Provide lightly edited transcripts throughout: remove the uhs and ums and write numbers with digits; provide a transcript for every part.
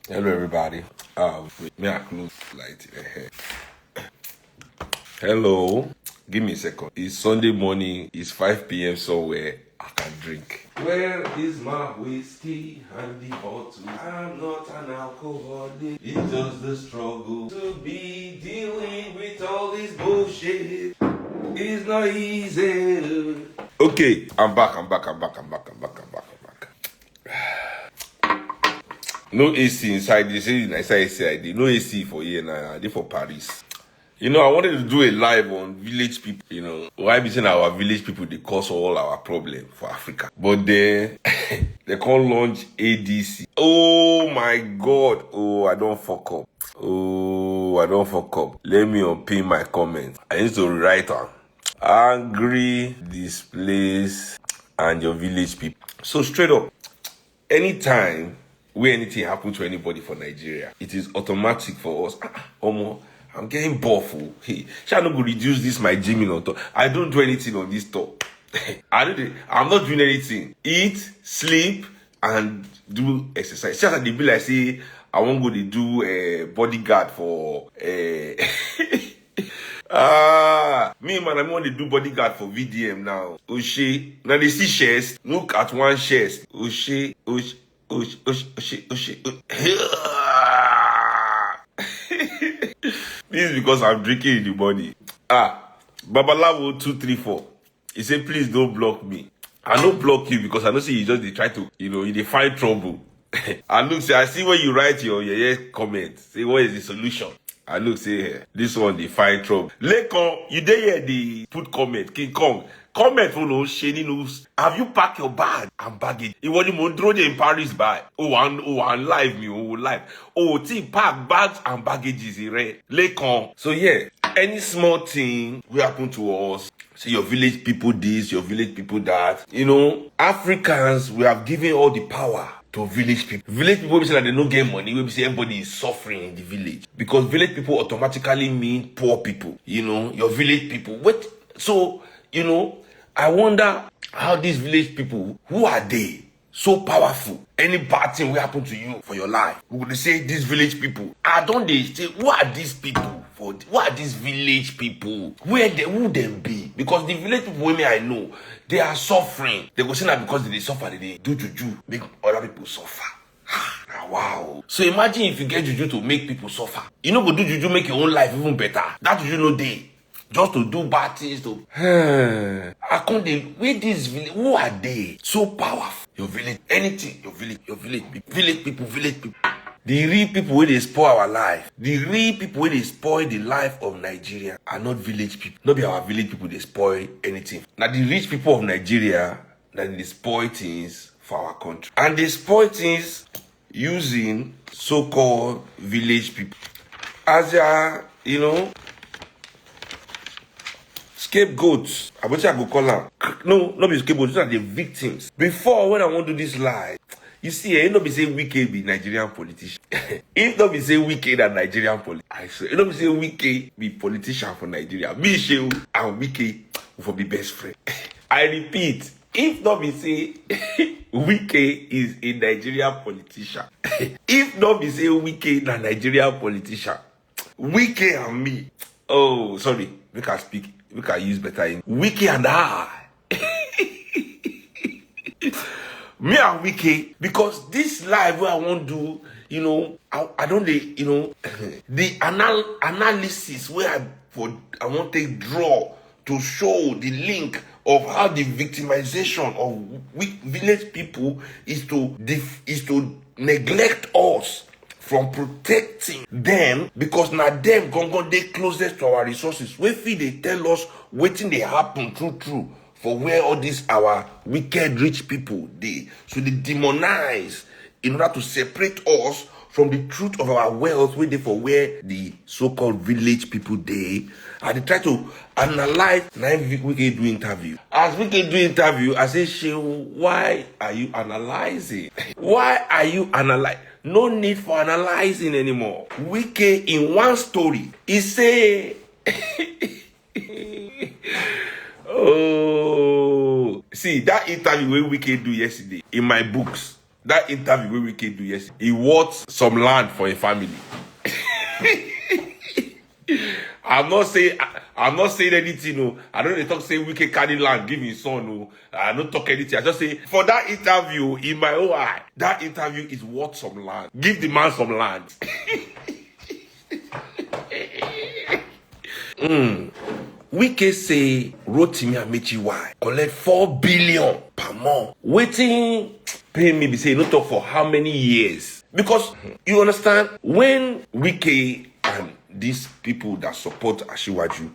Hello, everybody. May I close light? Hello. Give me a second. It's Sunday morning. It's 5 p.m. somewhere. I can drink. Where is my whiskey and the bottle? I'm not an alcoholic. It's just the struggle to be dealing with all this bullshit. It's not easy. Okay, I'm back. No AC inside. They say inside AC ID. No AC for here now. I did for Paris. I wanted to do a live on village people. Why be saying our village people they cause all our problem for Africa. But then they can't launch ADC. Oh my God. Oh, I don't fuck up. Let me unpin my comments. I need to rewrite on angry, displaced, and your village people. So straight up, anytime where anything happen to anybody for Nigeria, it is automatic for us. I'm getting buffed. Hey, shall I not go reduce this my gymming on top? I don't do anything on this top. I'm not doing anything. Eat, sleep, and do exercise. Just like they be like say, I won't go to do a bodyguard for me man, I want to do bodyguard for VDM now. Oshe. Now they see chest. Look at one chest. Oshe. This is because I'm drinking in the morning. Babalawo 234. He said, please don't block me. I don't block you because I know see you just they try to, they find trouble. And look, say I see when you write your comment. Say what is the solution? I look, say this one they find trouble. Lekon, you dey here they put comment. King Kong. Comment for no shady news. Have you packed your bag and baggage? It was the Mondrone in Paris by. And live me, live. Pack bags and baggages in red. Lekon. So yeah, any small thing will happen to us. See your village people this, your village people that. Africans, we have given all the power to village people. Village people say that they don't get money. We say everybody is suffering in the village. Because village people automatically mean poor people. Your village people. So, I wonder how these village people, who are they? So powerful. Any bad thing will happen to you for your life. We would say these village people. I don't they say, who are these people? Who are these village people? Who them be? Because the village people women I know, they are suffering. They go say that because they suffer, they do juju, make other people suffer. Wow. So imagine if you get juju to make people suffer. You know go do juju make your own life even better. That juju no day. Just to do bad things to I can't where this village, who are they? So powerful. Your village, anything, your village people. The real people where they spoil our life. The real people where they spoil the life of Nigeria are not village people. Not be our village people they spoil anything. Now the rich people of Nigeria that they spoil things for our country. And they spoil things using so-called village people. As scapegoats. I wish I could call them. No, not be scapegoats. These are the victims. Before, when I want to do this live, you see, it not be say Wike be Nigerian politician. If not be say Wike that Nigerian politician, I swear. It not be say Wike be politician for Nigeria. Me, Seun, and Wike will be best friend. I repeat, if not be say Wike is a Nigerian politician. If not be say Wike that Nigerian politician. Wike and me. Oh, sorry. We can speak. We can use better in Wike and I. Me and Wike, because this live where I want to do, I don't the analysis where I want to draw to show the link of how the victimization of village people is to neglect us from protecting them, because now them gongon they closest to our resources. Where they tell us waiting they happen true for where all these our wicked rich people they. So they demonize in order to separate us from the truth of our wealth where the so-called village people they. And they try to analyze. Now we can do interview. As we can do interview, I say, Seun, why are you analyzing? Why are you analyzing? No need for analyzing anymore. Wike in one story, he say, oh, see that interview where Wike do yesterday in my books. that interview we can do yesterday, he worth some land for a family. I'm not saying anything. No, I don't talk say we can carry land, give his son. No, I don't talk anything. I just say for that interview, in my own eye, that interview is worth some land. Give the man some land. Wike say Rotimi Amechi why collect 4 billion per month. Waiting pay me be say no talk for how many years? Because you understand when Wike and these people that support Asiwaju,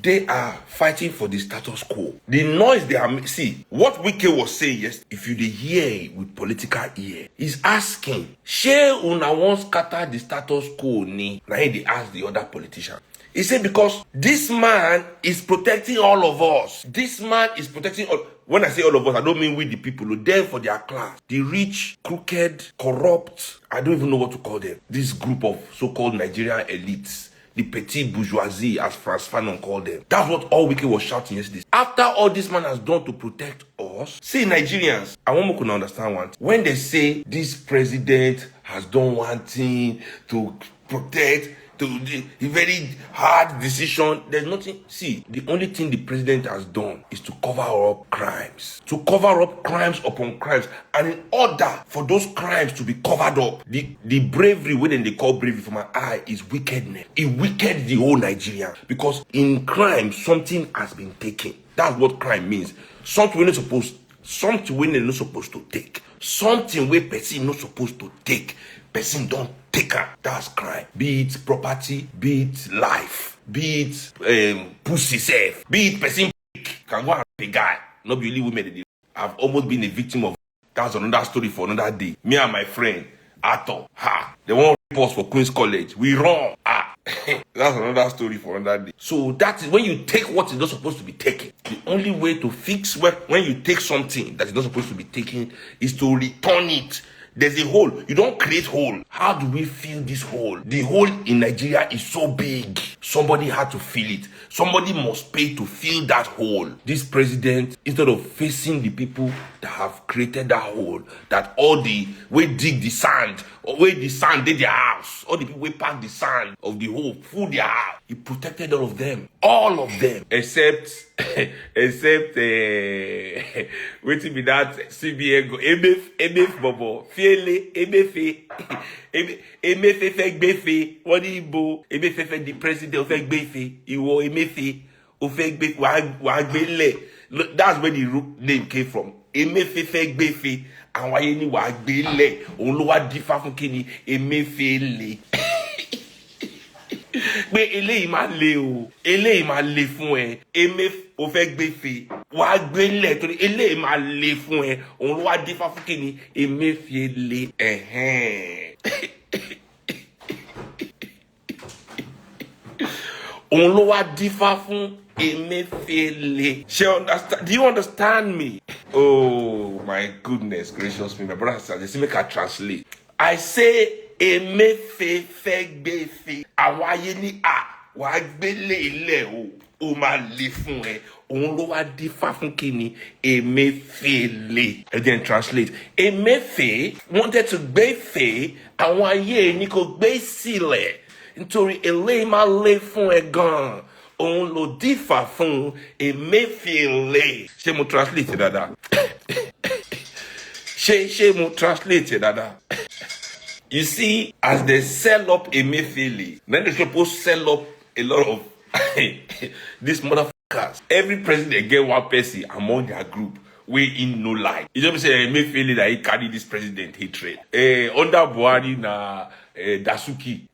they are fighting for the status quo. The noise they are see what Wike was saying yes. If you hear with political ear, he's asking, share una wan scatter the status quo ni? Now they ask the other politician. He said because this man is protecting all of us. This man is protecting all. When I say all of us, I don't mean we the people who there for their class. The rich, crooked, corrupt, I don't even know what to call them. This group of so-called Nigerian elites. The petit bourgeoisie, as Franz Fanon called them. That's what all Wike was shouting yesterday. After all this man has done to protect us, see Nigerians, I want to understand one thing. When they say this president has done one thing to protect, to the very hard decision, there's nothing. See, the only thing the president has done is to cover up crimes. To cover up crimes upon crimes. And in order for those crimes to be covered up, the bravery, when they call bravery from my eye, is wickedness. It wicked the whole Nigeria. Because in crime, something has been taken. That's what crime means. Something we're not supposed to take. Something where person not supposed to take. Person don't take her. That's crime. Be it property, be it life, be it pussy safe, be it person can go and pay guy. Not be only women. I've almost been a victim of. That's another story for another day. Me and my friend Ato, they won't report for Queen's College. We run. That's another story for another day. So that is when you take what is not supposed to be taken. The only way to fix when you take something that is not supposed to be taken is to return it. There's a hole. You don't create hole. How do we fill this hole? The hole in Nigeria is so big. Somebody had to fill it. Somebody must pay to fill that hole. This president, instead of facing the people that have created that hole, that all the way dig the sand, or where the sand did their house, all the people way pack the sand of the hole, full their house. He protected all of them. All of them. Except waiting be that CBN go MF Bobo Fiele MF fake befe what ibo MF fake the president fake befe iwo MF o fake befe wa gbele. That's where the name came from. MF fake befe and why ni wa gbele òun ló wá dífá fún kíni Emefiele. Pé eléyìí máa le o, eléyìí máa le fún ẹ, o fẹ́ gbé fe, wàá gbé lẹ̀ torí eléyìí máa le fún ẹ, òun ló wá dífá fún kíni Emefiele. Òun ló wá dífá fún Emefiele. Do you understand me? Oh my goodness gracious me, my brother and sister, just make her translate. I say Emefe fẹ́ gbé fe àwọn ayé ní wàá gbélé ilẹ̀ o máa le fún ẹ òun ló wá dífá fún kíni Emefiele. Again translate. Emefe wanted to gbé fe àwọn ayé ní kò gbé sílẹ̀ nítorí eléyìí máa le fún ẹ gan òun ló dífá fún Emefiele. Ṣé mo translate dáadáa? Ṣé mo translate dáadáa? You see, as they sell up Emefiele, then they're supposed to sell up a lot of these motherfuckers. Every president get one person among their group where in no lie. You don't say Emefiele that he carry this president hatred. Under Buhari na Dasuki.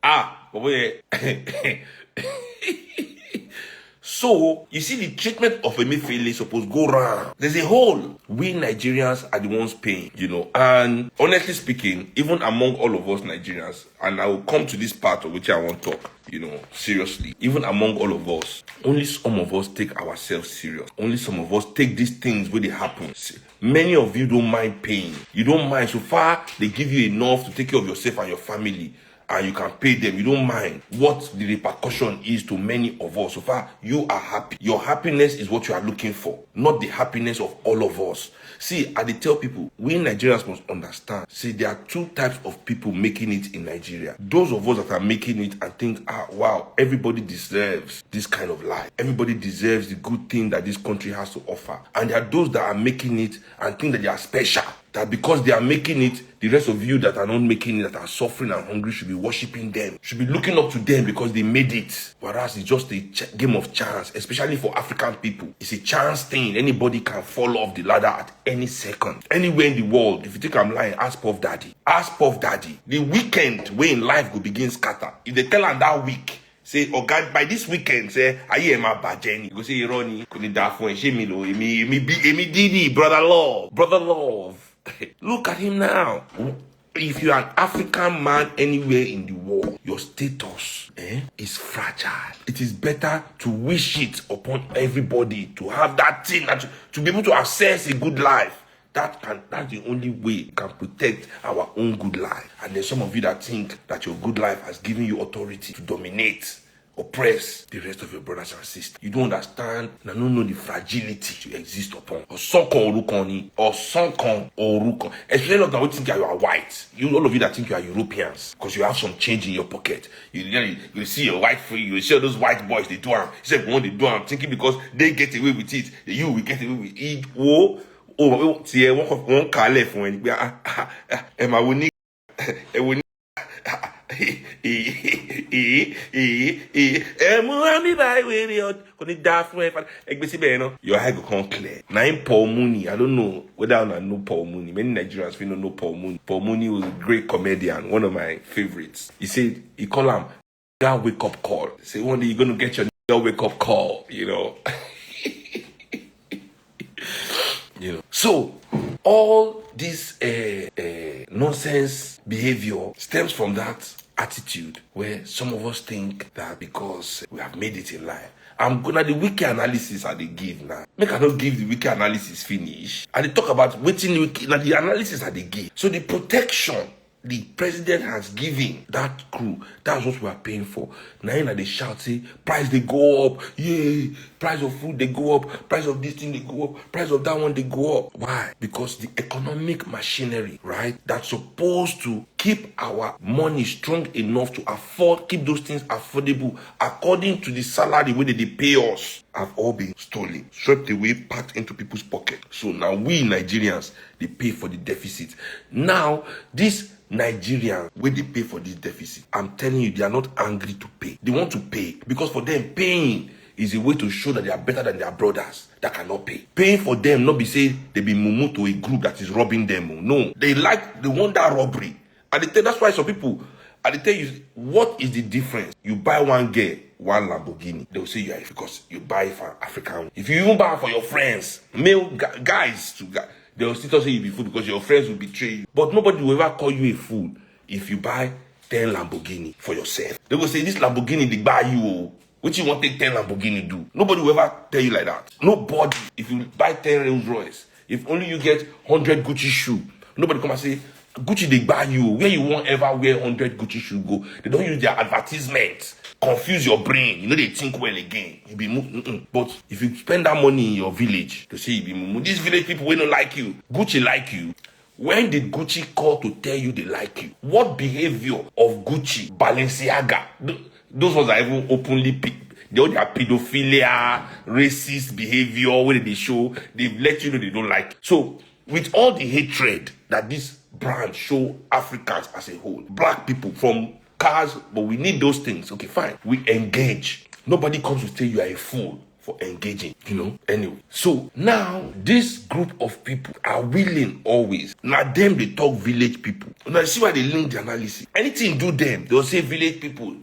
So, you see the treatment of Emefiele is supposed to go round. There's a hole. We Nigerians are the ones paying, And honestly speaking, even among all of us Nigerians, and I will come to this part of which I want to talk, seriously. Even among all of us, only some of us take ourselves serious. Only some of us take these things when they happen. Many of you don't mind paying. You don't mind. So far, they give you enough to take care of yourself and your family. and you can pay them, you don't mind what the repercussion is to many of us. So far, you are happy. Your happiness is what you are looking for, not the happiness of all of us. See, I tell people, we Nigerians must understand. See, there are two types of people making it in Nigeria. Those of us that are making it and think, wow, everybody deserves this kind of life. Everybody deserves the good thing that this country has to offer. And there are those that are making it and think that they are special. That because they are making it, the rest of you that are not making it, that are suffering and hungry, should be worshiping them, should be looking up to them because they made it. Whereas it's just a game of chance, especially for African people. It's a chance thing. Anybody can fall off the ladder at any second. Anywhere in the world. If you think I'm lying, ask Puff Daddy. Ask Puff Daddy. The weekend when life will begin scatter. If they tell them that week, say, oh God, by this weekend, say, I am a bad Jenny. You go say, Ronnie, couldn't die for me, Didi, brother love. Brother love. Look at him now. If you're an African man anywhere in the world, your status is fragile. It is better to wish it upon everybody, to have that thing, to be able to access a good life. That's the only way we can protect our own good life. And there's some of you that think that your good life has given you authority to dominate, oppress the rest of your brothers and sisters. You don't understand and don't know the fragility you exist upon. Or especially not that we think you are white. All of you that think you are Europeans, because you have some change in your pocket. You see your white free, you see all those white boys, they do them. You say, when they do them, thinking because they get away with it, you will get away with it. One car left when your hair go come clear. Nine Paul Mooney. I don't know whether I know Paul Mooney. Many Nigerians feel don't know Paul Mooney. Paul Mooney was a great comedian, one of my favorites. He said he called him "Nigga wake up call." Say one day you're gonna get your nigga wake up call, you know. So all this nonsense behavior stems from that attitude where some of us think that because we have made it in life. I'm gonna the wiki analysis I they give now. Make I not give the wiki analysis finish. And they talk about waiting wiki now the analysis that they give. So the protection the president has given that crew, that's what we are paying for. Now they shout, say, price they go up, yay, price of food they go up, price of this thing they go up, price of that one they go up. Why? Because the economic machinery, right, that's supposed to keep our money strong enough to keep those things affordable according to the salary where they pay us, have all been stolen, swept away, packed into people's pocket. So now we Nigerians, they pay for the deficit. Now, this Nigerians, when they pay for this deficit, I'm telling you, they are not angry to pay. They want to pay because for them, paying is a way to show that they are better than their brothers that cannot pay. Paying for them, not be saying they be mumu to a group that is robbing them. No, they want that robbery. And that's why some people, and they tell you, what is the difference? You buy one girl, one Lamborghini, they will say you are because you buy it for African. If you even buy it for your friends, male guys to guys, they will still say you be fool because your friends will betray you. But nobody will ever call you a fool if you buy 10 Lamborghini for yourself. They will say, this Lamborghini, they buy you. What you want to take 10 Lamborghini do? Nobody will ever tell you like that. Nobody. If you buy 10 Rolls Royce, if only you get 100 Gucci shoe, nobody come and say, Gucci, they buy you. Where you won't ever wear 100 Gucci shoe go. They don't use their advertisement. Confuse your brain. You know they think well again. You be But if you spend that money in your village to say you be mumu, these village people will not like you. Gucci like you. When did Gucci call to tell you they like you? What behavior of Gucci, Balenciaga, those ones are even openly they all their pedophilia, racist behavior, where they show, they've let you know they don't like. So with all the hatred that this brand show Africans as a whole, black people from cars, but we need those things. Okay, fine. We engage. Nobody comes to tell you are a fool for engaging, Anyway, so now this group of people are willing always. Now them they talk village people. Now see why they link the analysis. Anything do them, they'll say village people.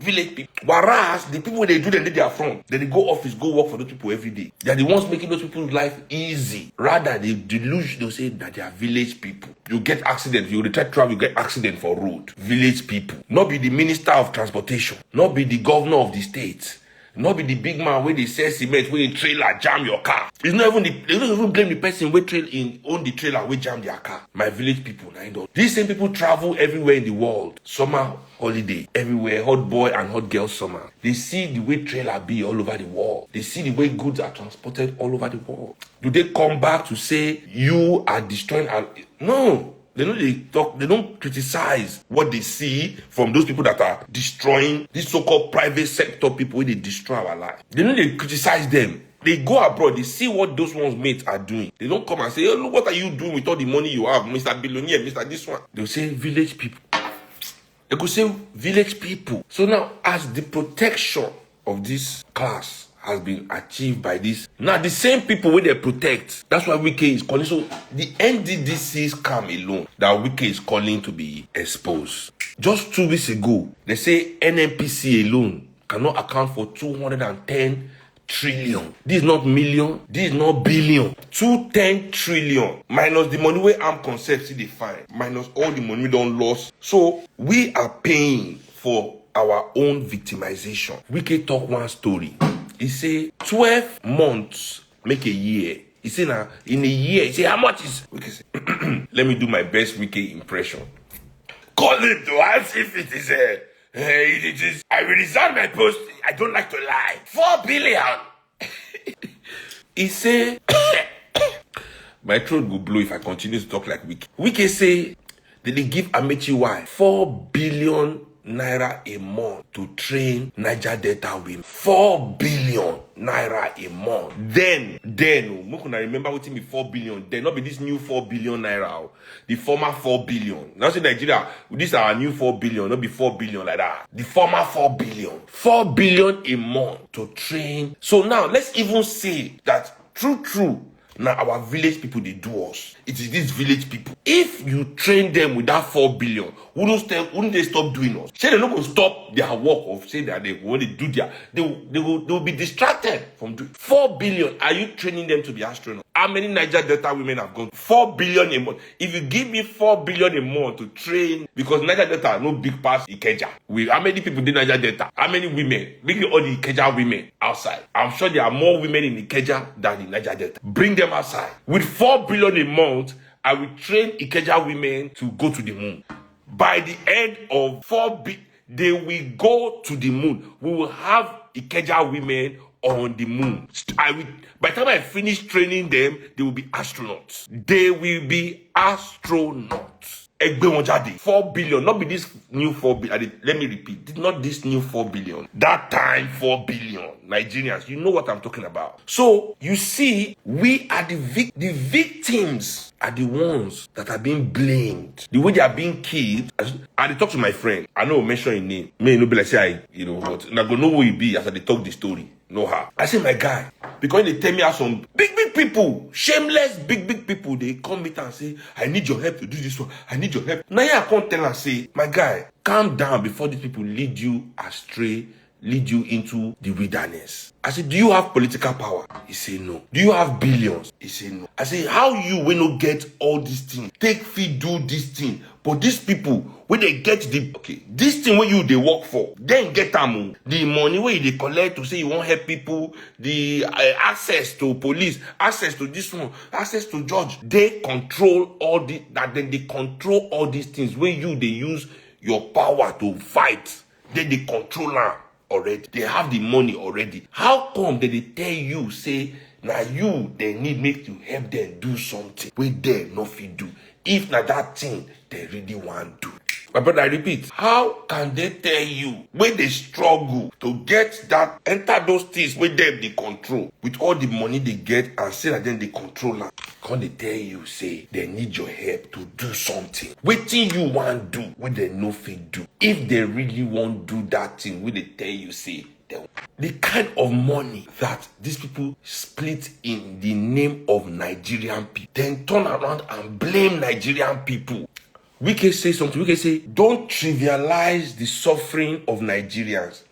Whereas the people they do them, they are from. Then they go office, go work for those people every day. They are the ones making those people's life easy. Rather they deluge, they'll say that they are village people. You get accident, you retire travel, you get accident for road. Village people. Not be the minister of transportation, not be the governor of the state. Not be the big man where they sell cement, where the trailer jam your car. It's not even they don't even blame the person where own the trailer where jam their car. My village people, these same people travel everywhere in the world. Summer holiday, everywhere, hot boy and hot girl summer. They see the way trailer be all over the world. They see the way goods are transported all over the world. Do they come back to say you are destroying our... No. They don't criticize what they see from those people that are destroying these so-called private sector people when they destroy our life. They criticize them. They go abroad, they see what those ones mates are doing. They don't come and say, oh, look, what are you doing with all the money you have, Mr. Billionaire, Mr. This one. They'll say village people. They could say village people. So now, as the protection of this class has been achieved by this. Now, the same people where they protect, that's why Wike is calling. So, the NDDC's come alone that Wike is calling to be exposed. Just 2 weeks ago, they say NNPC alone cannot account for 210 trillion. This is not million, this is not billion. 210 trillion minus the money where armed concepts they find, minus all the money we don't lose. So, we are paying for our own victimization. Wike talk one story. He say 12 months make a year. He say now in a year, he say how much is Wike say, let me do my best Wike impression. Call him to ask if it is I will resign my post. I don't like to lie. 4 billion. He say my throat will blow if I continue to talk like Wike. Wike say that they give Amechi Y 4 billion naira a month to train Niger Delta women. 4 billion naira a month. Then, I remember what me 4 billion. Then not be this new 4 billion naira. The former 4 billion. Now say Nigeria, this is our new 4 billion, not be 4 billion like that. The former 4 billion. 4 billion a month to train. So now let's even say that true. Now our village people they do us. It is these village people. If you train them with that 4 billion, wouldn't they stop doing us? Say they're not going to stop their work of saying that they want to do their they will be distracted from doing 4 billion. Are you training them to be astronauts? How many Niger Delta women have gone? 4 billion a month. If you give me 4 billion a month to train, because Niger Delta are no big pass Ikeja. How many people did Niger Delta? How many women? Bring all the Ikeja women outside. I'm sure there are more women in Ikeja than in Niger Delta. Bring them outside. With 4 billion a month, I will train Ikeja women to go to the moon. By the end of 4 billion, they will go to the moon. We will have Ikeja women on the moon. By the time I finish training them, they will be astronauts. They will be astronauts. 4 billion, not be this new 4 billion. Let me repeat, not this new 4 billion. That time 4 billion. Nigerians, you know what I'm talking about. So you see, we are the victims are the ones that are being blamed. The way they are being killed. I talk to my friend. I know mention his name. May no be like say what. And I go know who he be as I talk the story. Know her. I say my guy, because they tell me how some big people, shameless big people, they come meet and say, I need your help to do this one. I need your help. Now I can't tell and say, my guy, calm down before these people lead you astray, lead you into the wilderness. I said, do you have political power? He said, no. Do you have billions? He said, no. I said, how you will not get all these things? Take fee, do this thing. But these people, when they get this thing where they work for, then get them the money where they collect to say you won't help people, the access to police, access to this one, access to judge. They control all then they control all these things where they use your power to fight. Then they control them already. They have the money already. How come they tell you, say, now they need make you help them do something where they no fit do? If not that thing they really want to do. My brother, I repeat, how can they tell you when they struggle to get that, enter those things where they control with all the money they get and say that then they control them? Can they tell you, say, they need your help to do something? Waiting you want do, when they no fit do. If they really want do that thing, when they tell you, say, the kind of money that these people split in the name of Nigerian people, then turn around and blame Nigerian people. Wike say something. Wike say, don't trivialize the suffering of Nigerians.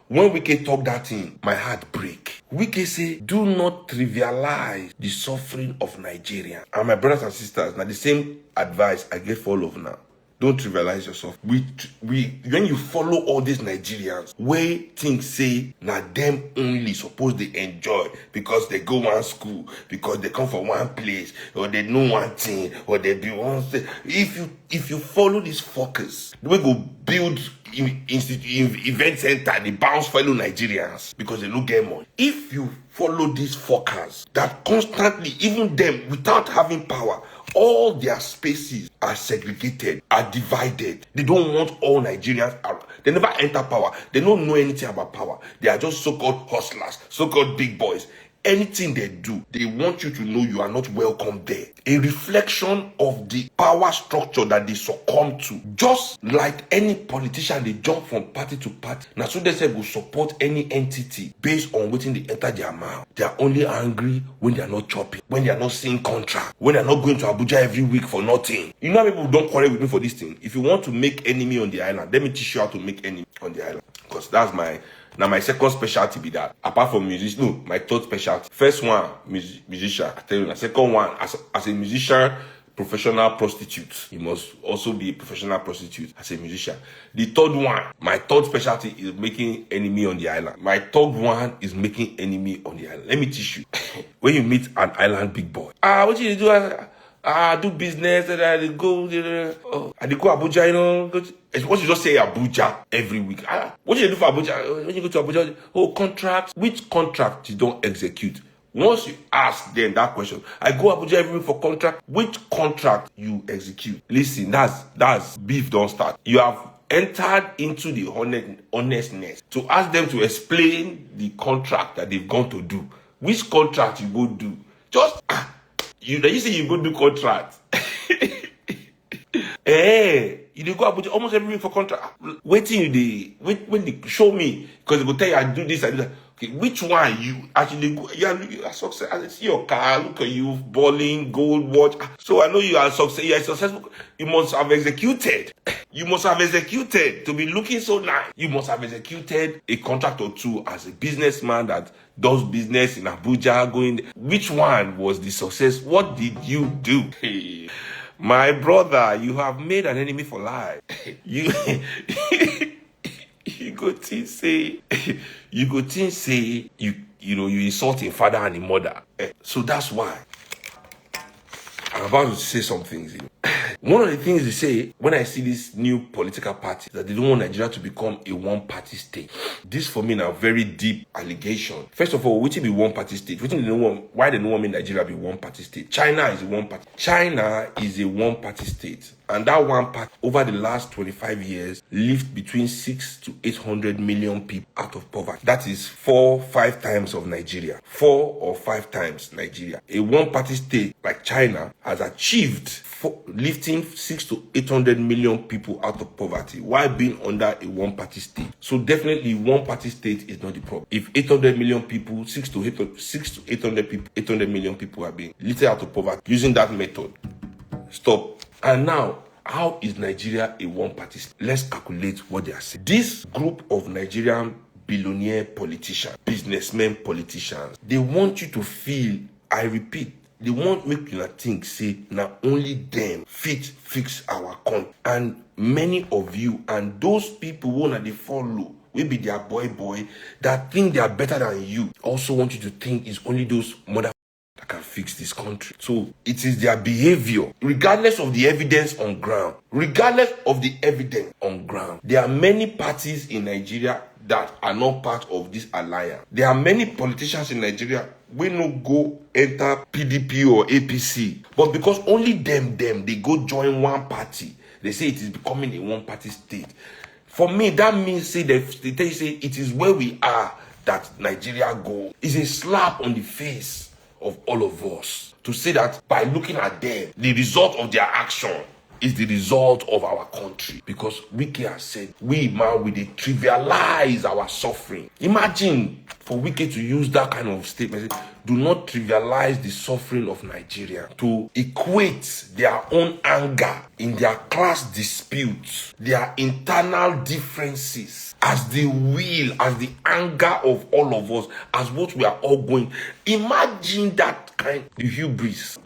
When Wike talk that thing, my heart break. Wike say, do not trivialize the suffering of Nigerians. And my brothers and sisters, now the same advice I get for all of now. Don't trivialize yourself. When you follow all these Nigerians, where things say na them only supposed they enjoy because they go one school, because they come from one place, or they know one thing, or they be one thing. If you follow these fuckers, we go build event center, they bounce fellow Nigerians because they don't get money. If you follow these fuckers that constantly, even them without having power, all their spaces are segregated, are divided. They don't want all Nigerians out. They never enter power. They don't know anything about power. They are just so-called hustlers, so-called big boys. Anything they do, they want you to know you are not welcome there. A reflection of the power structure that they succumb to. Just like any politician, they jump from party to party. Now, so they say will support any entity based on waiting they enter their mouth. They are only angry when they are not chopping, when they are not seeing contract, when they are not going to Abuja every week for nothing. You know how people don't quarrel with me for this thing? If you want to make enemy on the island, let me teach you how to make enemy on the island. Because that's my second specialty be that. Apart from music, no, my third specialty. First one, musician. I tell you, the second one, as a musician, professional prostitute. You must also be a professional prostitute as a musician. The third one, my third specialty is making enemy on the island. My third one is making enemy on the island. Let me teach you. When you meet an island big boy, what you do? Do business, and I go, I go Abuja, you know. What you just say Abuja every week. What you do for Abuja? When you go to Abuja, contracts. Which contract you don't execute? Once you ask them that question, I go Abuja every week for contract. Which contract you execute? Listen, that's beef don't start. You have entered into the honestness to ask them to explain the contract that they've gone to do. Which contract you go do? Just you say you go do contract. You dey go Abuja almost every week for contract. Waiting when they show me, because they go tell you I do this, I do that. Okay, which one you actually go? You are successful. I see your car, look at you, balling, gold watch. So I know you are successful. You are successful. You must have executed. You must have executed to be looking so nice. You must have executed a contract or two as a businessman that does business in Abuja. Which one was the success? What did you do? Hey, my brother, you have made an enemy for life. You go think say you insult a father and a mother. So that's why I'm about to say some things. One of the things they say when I see this new political party that they don't want Nigeria to become a one-party state. This for me now very deep allegation. First of all, which be one-party state? Why they don't want Nigeria be one-party state? China is a one-party state. And that one party, over the last 25 years, lived between 6 to 800 million people out of poverty. That is 4 or 5 times of Nigeria. 4 or 5 times Nigeria. A one-party state like China has achieved lifting 6 to 800 million people out of poverty while being under a one-party state. So definitely one-party state is not the problem. If 800 million people, 6 to 800 million people are being lifted out of poverty using that method, stop. And now, how is Nigeria a one-party state? Let's calculate what they are saying. This group of Nigerian billionaire politicians, businessmen politicians, they want you to feel, I repeat, they want make you think, say, now only them fix our country. And many of you and those people who they follow, will be their boy, that think they are better than you, also want you to think it's only those mother that can fix this country. So it is their behavior, regardless of the evidence on ground. There are many parties in Nigeria that are not part of this alliance. There are many politicians in Nigeria we no go enter PDP or APC, but because only them they go join one party, they say it is becoming a one-party state. For me, that means say they say it is where we are that Nigeria go. It's a slap on the face of all of us to say that by looking at them, the result of their action is the result of our country. Because Wike has said, we trivialize our suffering. Imagine for Wike to use that kind of statement, do not trivialize the suffering of Nigeria, to equate their own anger in their class disputes, their internal differences, as the will, as the anger of all of us, as what we are all going. Imagine that kind of hubris.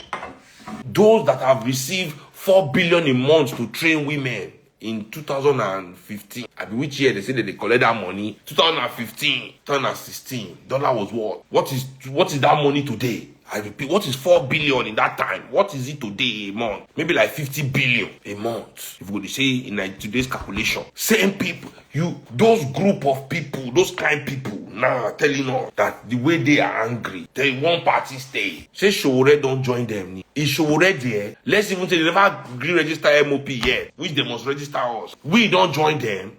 Those that have received 4 billion a month to train women in 2015. I mean, which year they say that they collect that money? 2015, 2016. Dollar was what? What is that money today? I repeat, what is 4 billion in that time? What is it today a month? Maybe like 50 billion a month. If we could say in today's calculation. Same people, those group of people, those kind people now telling us that the way they are angry, they want party stay. Say Showore don't join them. Is Showore there? Let's even say they never register MOP yet, which they must register us. We don't join them.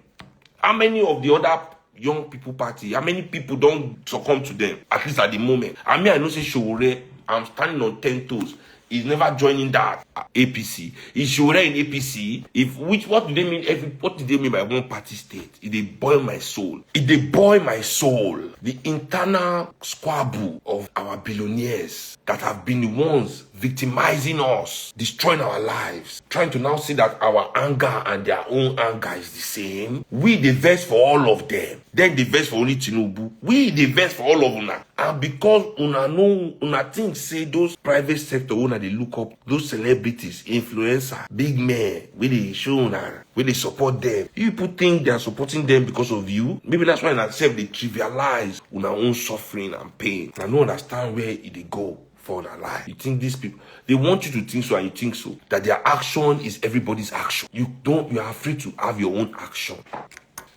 How many of the other young people party, how many people don't succumb to them, at least at the moment? I mean, I know say Showore, I'm standing on 10 toes. He's never joining that APC. Is Showore in APC? What do they mean? What do they mean by one party state? It they boil my soul. It they boil my soul. The internal squabble of our billionaires that have been the ones victimizing us, destroying our lives, trying to now see that our anger and their own anger is the same. We the verse for all of them. Then the verse for only Tinubu. We the verse for all of una. And because una think say those private sector una they look up, those celebrities, influencer, big men, where they show una, where they support them. You people think they are supporting them because of you? Maybe that's why in itself they trivialize una own suffering and pain. I don't understand where it go for their life. You think these people, they want you to think so, and you think so, that their action is everybody's action. You are free to have your own action.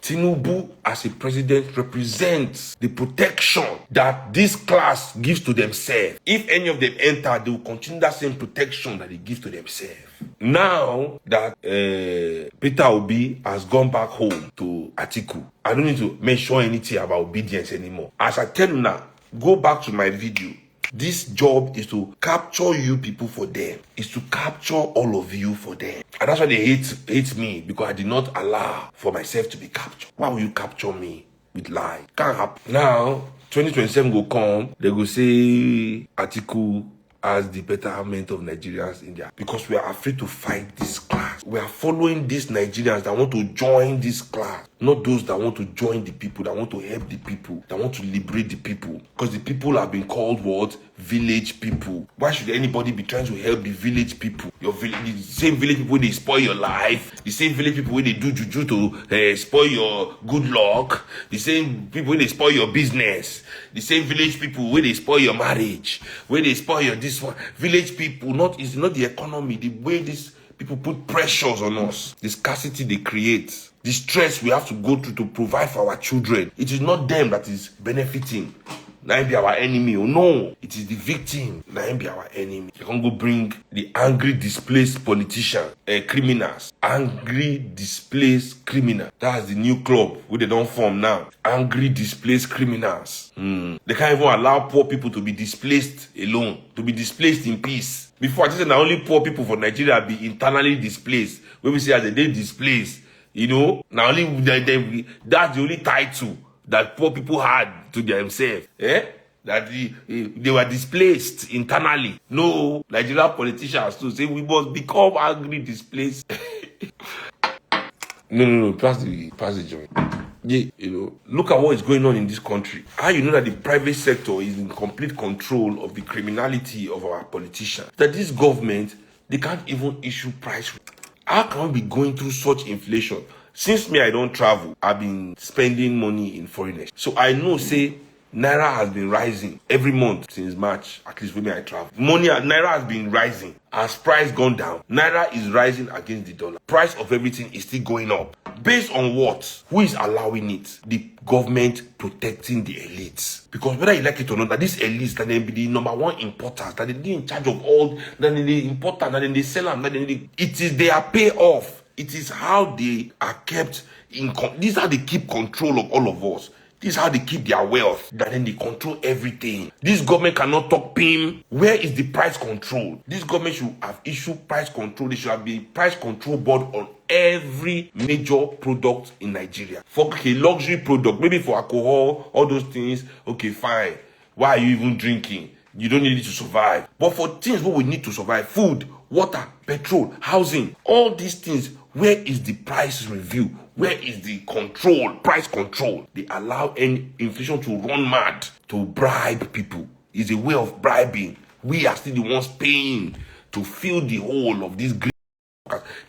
Tinubu as a president represents the protection that this class gives to themselves. If any of them enter, they will continue that same protection that they give to themselves. Now that Peter Obi has gone back home to Atiku, I don't need to mention anything about obedience anymore. As I tell you now, go back to my video. This job is to capture you people for them. Is to capture all of you for them. And that's why they hate me, because I did not allow for myself to be captured. Why will you capture me with lies? Can't happen. Now, 2027 will come, they will say Atiku as the betterment of Nigerians in there. Because we are afraid to fight this class. We are following these Nigerians that want to join this class. Not those that want to join the people, that want to help the people, that want to liberate the people. Because the people have been called what? Village people. Why should anybody be trying to help the village people? Your village, the same village people where they spoil your life, the same village people where they do juju to spoil your good luck, the same people where they spoil your business, the same village people where they spoil your marriage, where they spoil your this one. Village people, it's not the economy, the way these people put pressures on us, the scarcity they create, the stress we have to go through to provide for our children. It is not them that is benefiting. Now be our enemy. Oh no, it is the victim. Now be our enemy. You can go bring the angry, displaced politician, criminals. Angry, displaced criminal. That's the new club where they don't form now. Angry, displaced criminals. They can't even allow poor people to be displaced alone, to be displaced in peace. Before, I just said that only poor people for Nigeria be internally displaced. When we say as they displaced, you know, now only that's the only title that poor people had to themselves, that they were displaced internally. No, Nigerian politicians too say we must become angry, displaced. No, pass the joint. Yeah, you know, look at what is going on in this country. How you know that the private sector is in complete control of the criminality of our politicians? That this government, they can't even issue price. How can we be going through such inflation? Since me, I don't travel, I've been spending money in foreigners. So I know, say, Naira has been rising every month since March, at least when I travel. Naira has been rising. As price gone down, Naira is rising against the dollar. Price of everything is still going up. Based on what? Who is allowing it? The government protecting the elites. Because whether you like it or not, that these elites, that they be the number one importers, that they in charge of all, that they import and then they sell them, it is their payoff. It is how they are kept in. This is how they keep control of all of us. This is how they keep their wealth. That then they control everything. This government cannot talk PIM. Where is the price control? This government should have issued price control. There should have been price control board on every major product in Nigeria. For a luxury product, maybe for alcohol, all those things, okay, fine. Why are you even drinking? You don't need it to survive. But for things what we need to survive, food, water, petrol, housing, all these things, where is the price review? Where is the control, price control? They allow any inflation to run mad, to bribe people. It's a way of bribing. We are still the ones paying to fill the hole of this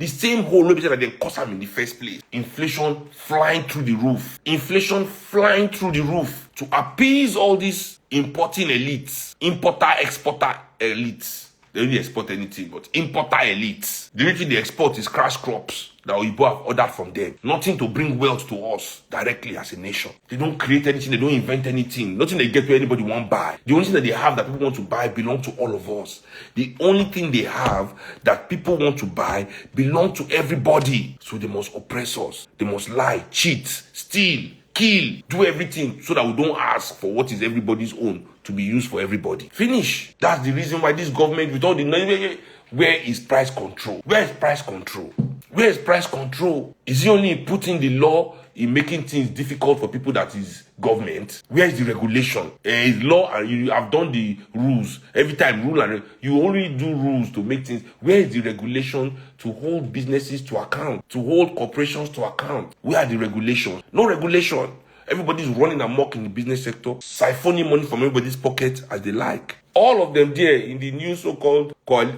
The same hole that they cause them in the first place. Inflation flying through the roof. Inflation flying through the roof to appease all these importing elites, importer-exporter elites. They don't export anything, but importer elites. The only thing they export is crash crops that we have ordered from them. Nothing to bring wealth to us directly as a nation. They don't create anything, they don't invent anything. Nothing they get where anybody won't buy. The only thing that they have that people want to buy belong to all of us. The only thing they have that people want to buy belong to everybody. So they must oppress us. They must lie, cheat, steal, kill, do everything so that we don't ask for what is everybody's own to be used for everybody. Finish. That's the reason why this government with all the... Where is price control? Where is price control? Where is price control? Is he only putting the law in making things difficult for people that is government? Where is the regulation? Is law and you have done the rules. Every time rule and you only do rules to make things. Where is the regulation to hold businesses to account? To hold corporations to account? Where are the regulations? No regulation. Everybody's running amok in the business sector, siphoning money from everybody's pocket as they like. All of them there in the new so-called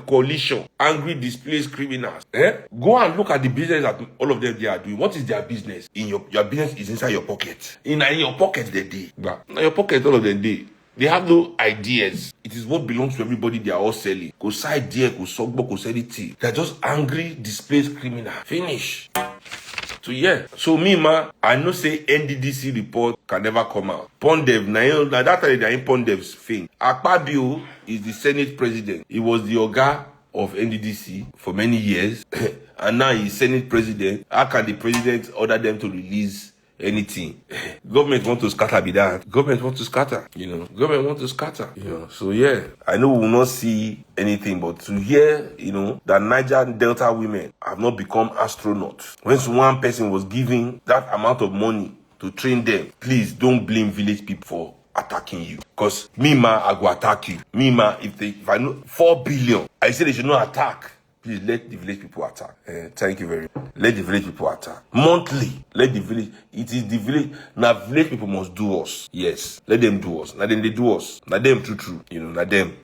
coalition, angry, displaced criminals. Go and look at the business that all of them they are doing. What is their business? In your business is inside your pocket. In your pocket they did. In your pocket all of them did. They have no ideas. It is what belongs to everybody they are all selling. Go side there, go sogbo, go sell it. They're just angry, displaced criminals. Finish. So yeah, so me I know say NDDC report can never come out. Pondev, now that time they are in Pondev's thing. Akpabio is the Senate president. He was the Oga of NDDC for many years, and now he's Senate president. How can the president order them to release anything? Government want to scatter be that. Government want to scatter, Government want to scatter, So yeah, I know we will not see anything, but to hear, that Niger Delta women have not become astronauts. When one person was giving that amount of money to train them, please don't blame village people for attacking you. Because I go attack you. If I know 4 billion, I say they should not attack. Please let the village people attack. Thank you very much. Let the village people attack. Monthly, let the village. It is the village. Now, village people must do us. Yes. Let them do us. Now, then they do us. Now, them true. Now, them.